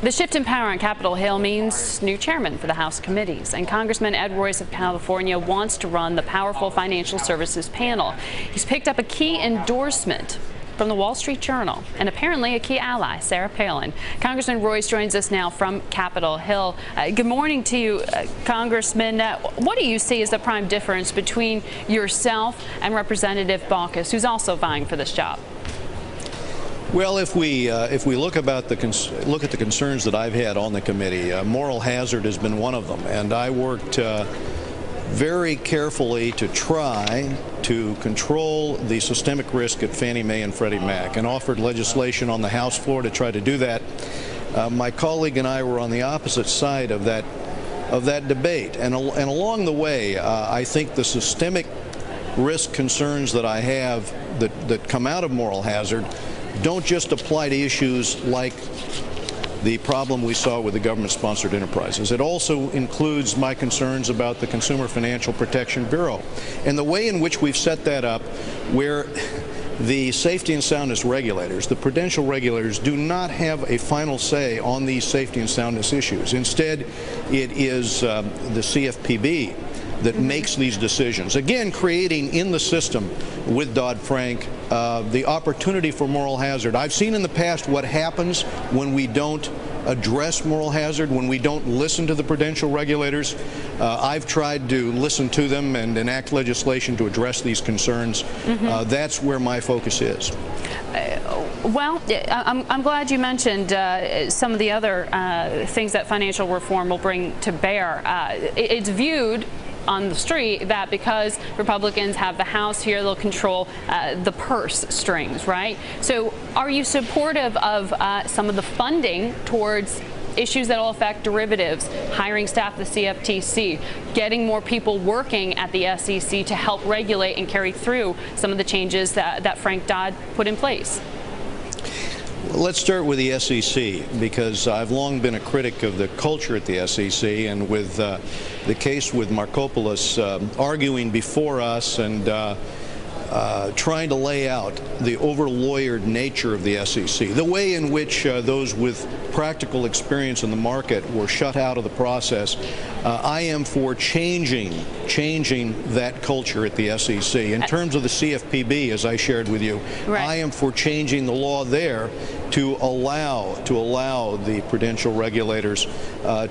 The shift in power on Capitol Hill means new chairman for the House committees, and Congressman Ed Royce of California wants to run the powerful financial services panel. He's picked up a key endorsement from the Wall Street Journal and apparently a key ally, Sarah Palin. Congressman Royce joins us now from Capitol Hill. Good morning to you, Congressman. What do you see as the prime difference between yourself and Representative Baucus, who's also vying for this job? Well, if we look at the concerns that I've had on the committee, moral hazard has been one of them, and I worked very carefully to try to control the systemic risk at Fannie Mae and Freddie Mac, and offered legislation on the House floor to try to do that. My colleague and I were on the opposite side of that debate, and along the way, I think the systemic risk concerns that I have that come out of moral hazard don't just apply to issues like the problem we saw with the government-sponsored enterprises. It also includes my concerns about the Consumer Financial Protection Bureau and the way in which we've set that up, where the safety and soundness regulators, the prudential regulators, do not have a final say on these safety and soundness issues. Instead, it is the CFPB that makes these decisions. Again, creating in the system with Dodd-Frank the opportunity for moral hazard. I've seen in the past what happens when we don't address moral hazard, when we don't listen to the prudential regulators. I've tried to listen to them and enact legislation to address these concerns. That's where my focus is. Well, I'm glad you mentioned some of the other things that financial reform will bring to bear. It's viewed on the street that because Republicans have the House here, they'll control the purse strings, right? So are you supportive of some of the funding towards issues that will affect derivatives, hiring staff at the CFTC, getting more people working at the SEC to help regulate and carry through some of the changes that Frank Dodd put in place? Let's start with the SEC, because I've long been a critic of the culture at the SEC, and with the case with Markopoulos arguing before us and trying to lay out the over-lawyered nature of the SEC, the way in which those with practical experience in the market were shut out of the process. I am for changing that culture at the SEC. In terms of the CFPB, as I shared with you, right, I am for changing the law there to allow the prudential regulators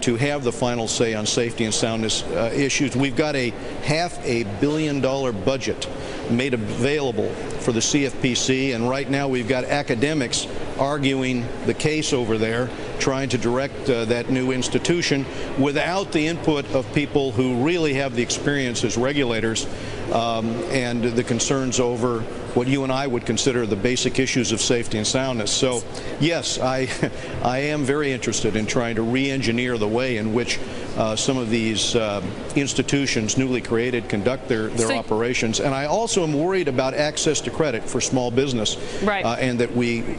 to have the final say on safety and soundness issues. We've got a $500 million budget made available for the CFPC, and right now we've got academics arguing the case over there, trying to direct that new institution without the input of people who really have the experience as regulators and the concerns over what you and I would consider the basic issues of safety and soundness. So yes, I am very interested in trying to re-engineer the way in which some of these institutions newly created conduct their operations. And I also am worried about access to credit for small business. Right. And that we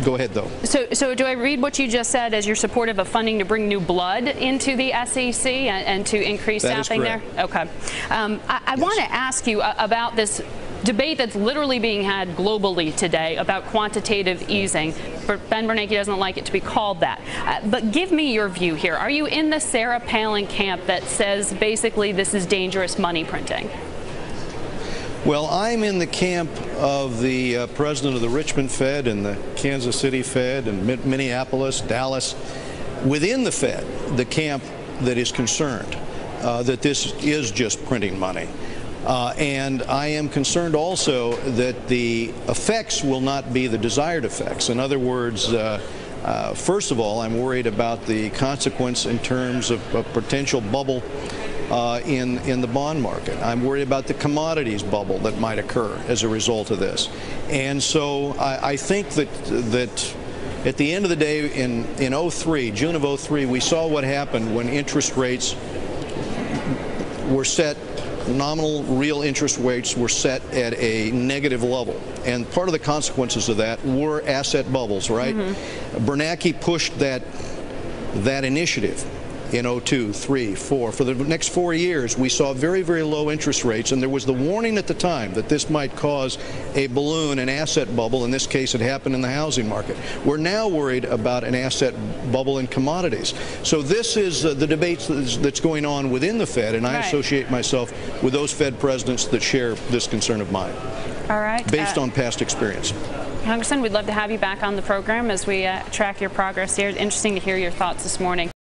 go ahead, though. So do I read what you just said as you're supportive of funding to bring new blood into the SEC and to increase staffing there? Okay. I want to ask you about this debate that's literally being had globally today about quantitative easing. Ben Bernanke doesn't like it to be called that. But give me your view here. Are you in the Sarah Palin camp that says basically this is dangerous money printing? Well, I'm in the camp of the president of the Richmond Fed and the Kansas City Fed and Minneapolis, Dallas. Within the Fed, the camp that is concerned that this is just printing money. And I am concerned also that the effects will not be the desired effects. In other words, first of all, I'm worried about the consequence in terms of a potential bubble in the bond market. I'm worried about the commodities bubble that might occur as a result of this. And so I think that at the end of the day, in June of 03, we saw what happened when interest rates were set. Nominal real interest rates were set at a negative level, and part of the consequences of that were asset bubbles, right? Bernanke pushed that initiative in 02, 03, 04. For the next 4 years, we saw very, very low interest rates, and there was the warning at the time that this might cause a balloon, an asset bubble. In this case, it happened in the housing market. We're now worried about an asset bubble in commodities. So this is the debate that's going on within the Fed, and I associate myself with those Fed presidents that share this concern of mine. All right. Based on past experience. Congressman, we'd love to have you back on the program as we track your progress here. Interesting to hear your thoughts this morning.